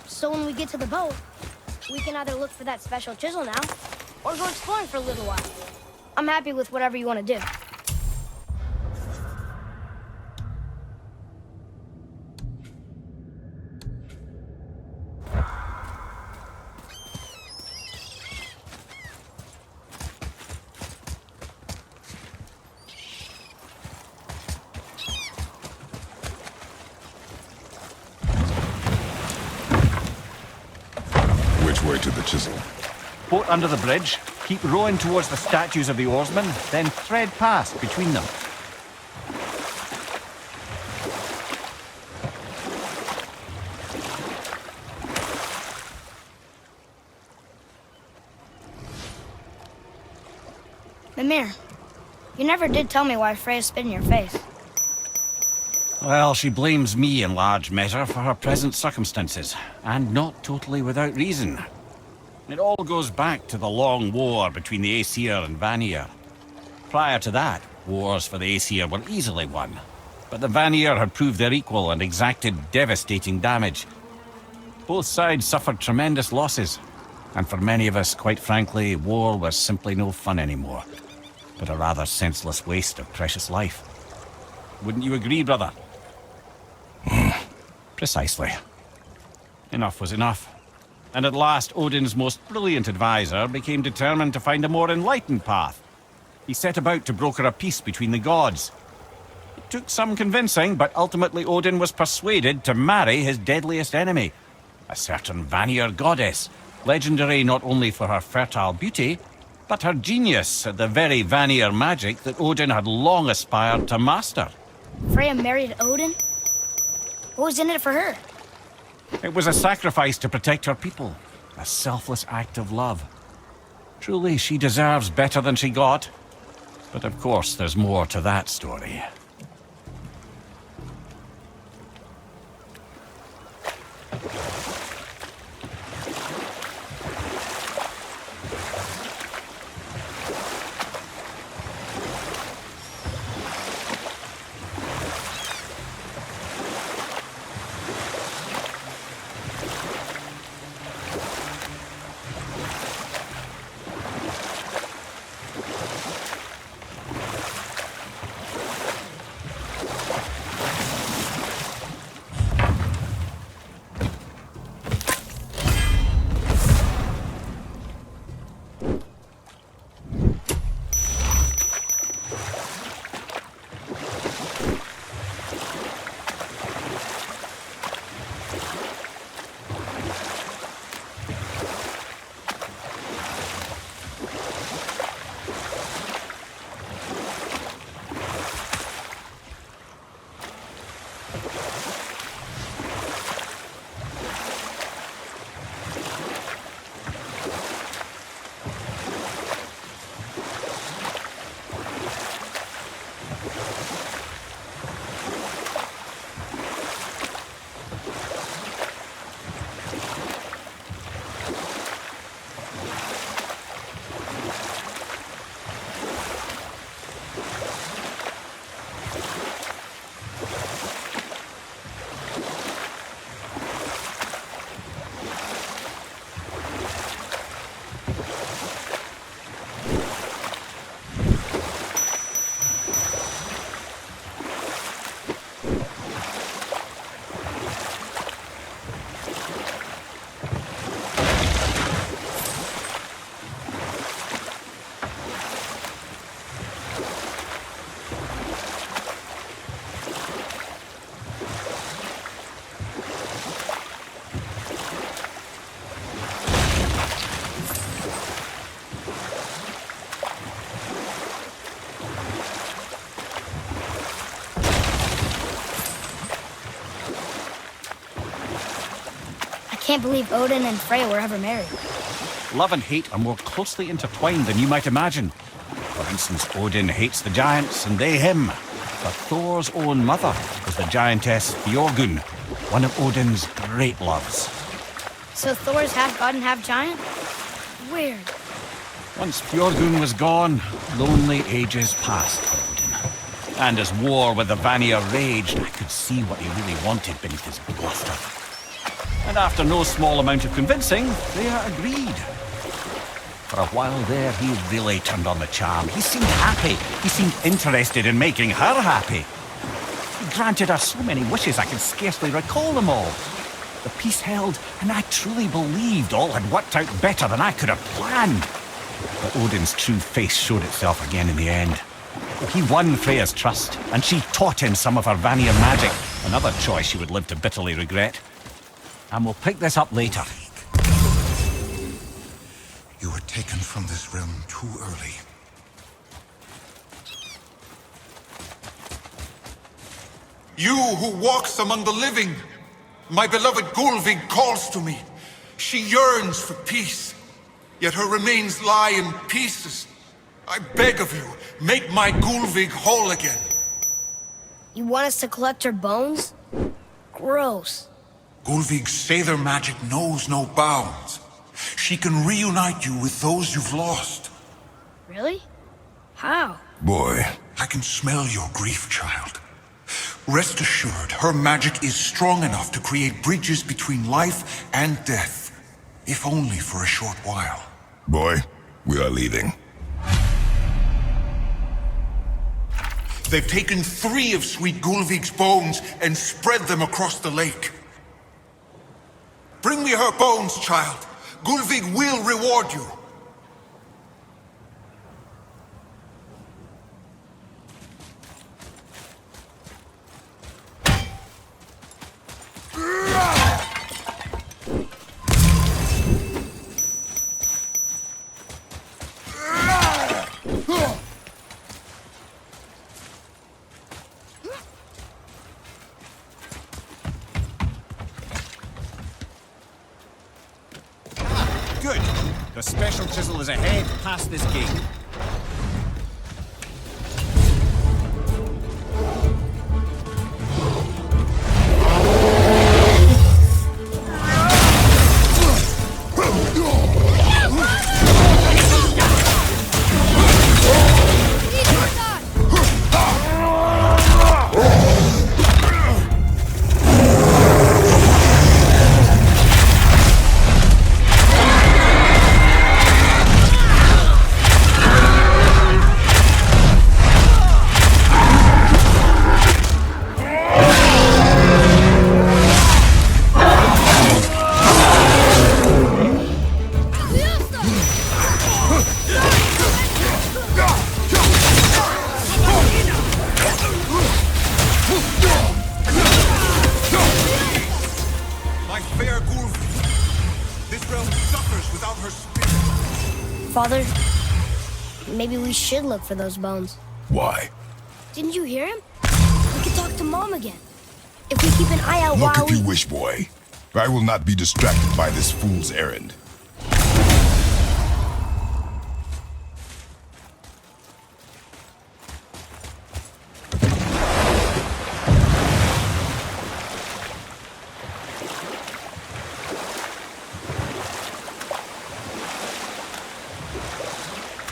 So when we get to the boat, we can either look for that special chisel now, or go exploring for a little while. I'm happy with whatever you want to do. Which way to the chisel? Boat under the bridge, keep rowing towards the statues of the oarsmen, then thread past between them. Mimir, you never did tell me why Freya spit in your face. Well, she blames me in large measure for her present circumstances, and not totally without reason. It all goes back to the long war between the Aesir and Vanir. Prior to that, wars for the Aesir were easily won, but the Vanir had proved their equal and exacted devastating damage. Both sides suffered tremendous losses, and for many of us, quite frankly, war was simply no fun anymore, but a rather senseless waste of precious life. Wouldn't you agree, brother? Precisely. Enough was enough. And at last, Odin's most brilliant advisor became determined to find a more enlightened path. He set about to broker a peace between the gods. It took some convincing, but ultimately Odin was persuaded to marry his deadliest enemy, a certain Vanir goddess, legendary not only for her fertile beauty, but her genius at the very Vanir magic that Odin had long aspired to master. Freya married Odin? What was in it for her? It was a sacrifice to protect her people, a selfless act of love. Truly, she deserves better than she got. But of course, there's more to that story. I can't believe Odin and Freya were ever married. Love and hate are more closely intertwined than you might imagine. For instance, Odin hates the giants and they him. But Thor's own mother was the giantess Fjorgun, one of Odin's great loves. So Thor's half god and half giant? Weird. Once Fjorgun was gone, lonely ages passed for Odin. And as war with the Vanir raged, I could see what he really wanted beneath his bluster. And after no small amount of convincing, they agreed. For a while there, he really turned on the charm. He seemed happy. He seemed interested in making her happy. He granted her so many wishes I could scarcely recall them all. The peace held, and I truly believed all had worked out better than I could have planned. But Odin's true face showed itself again in the end. He won Freya's trust, and she taught him some of her Vanir magic, another choice she would live to bitterly regret. And we'll pick this up later. You were taken from this realm too early. You who walks among the living, my beloved Gulvig calls to me. She yearns for peace, yet her remains lie in pieces. I beg of you, make my Gulvig whole again. You want us to collect her bones? Gross. Gulvig's Seidr magic knows no bounds. She can reunite you with those you've lost. Really? How? Boy. I can smell your grief, child. Rest assured, her magic is strong enough to create bridges between life and death, if only for a short while. Boy, we are leaving. They've taken 3 of Sweet Gulvig's bones and spread them across the lake. Bring me her bones, child. Gulvig will reward you. Good. The special chisel is ahead, past this gate. Father, maybe we should look for those bones. Why? Didn't you hear him? We could talk to Mom again. If we keep an eye out Look while if you wish, boy. I will not be distracted by this fool's errand.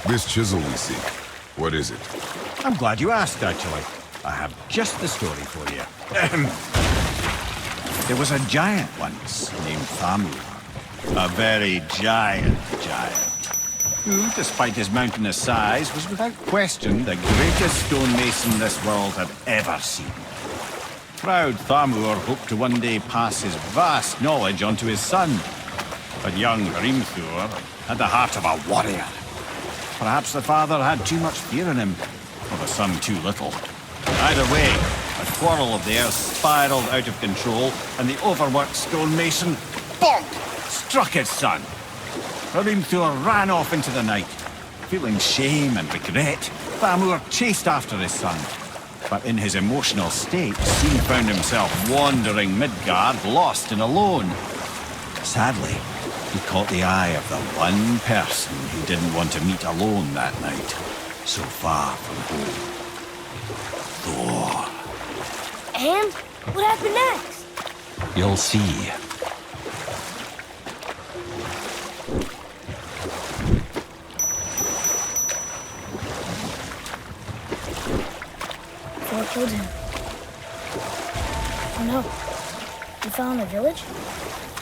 This chisel we seek, what is it? I'm glad you asked, actually. I have just the story for you. There was a giant once named Thamur. A very giant, who, despite his mountainous size, was without question the greatest stonemason this world had ever seen. Proud Thamur hoped to one day pass his vast knowledge on to his son. But young Hrimthur had the heart of a warrior. Perhaps the father had too much fear in him, or the son too little. Either way, a quarrel of theirs spiraled out of control, and the overworked stonemason, bonk, struck his son. Hrimthur ran off into the night. Feeling shame and regret, Thamur chased after his son. But in his emotional state, soon found himself wandering Midgard, lost and alone. Sadly, he caught the eye of the one person he didn't want to meet alone that night, so far from home. Thor. And what happened next? You'll see. Thor killed him. Oh no. You fell in the village?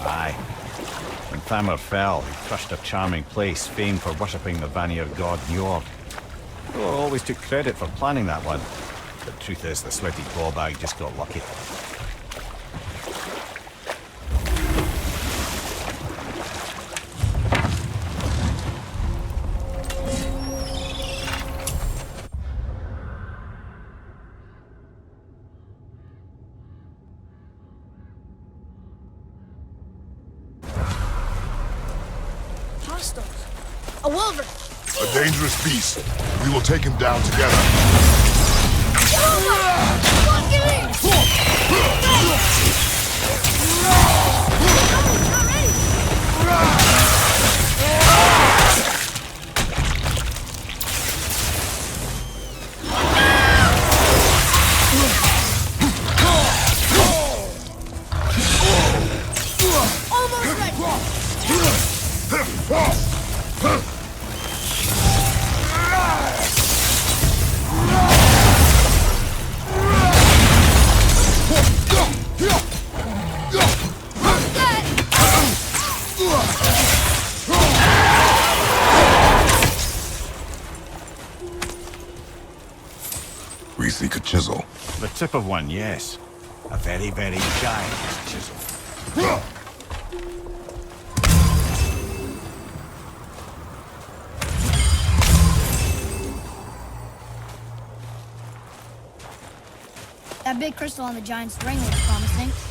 Aye. When Thamur fell, he crushed a charming place famed for worshipping the Vanir god Njord. Thor always took credit for planning that one. The truth is, the sweaty ballbag just got lucky. Hostiles. A wolverine. A dangerous beast. We will take him down together. We seek a chisel. The tip of one, yes. A very, very giant chisel. That big crystal on the giant's ring looks promising.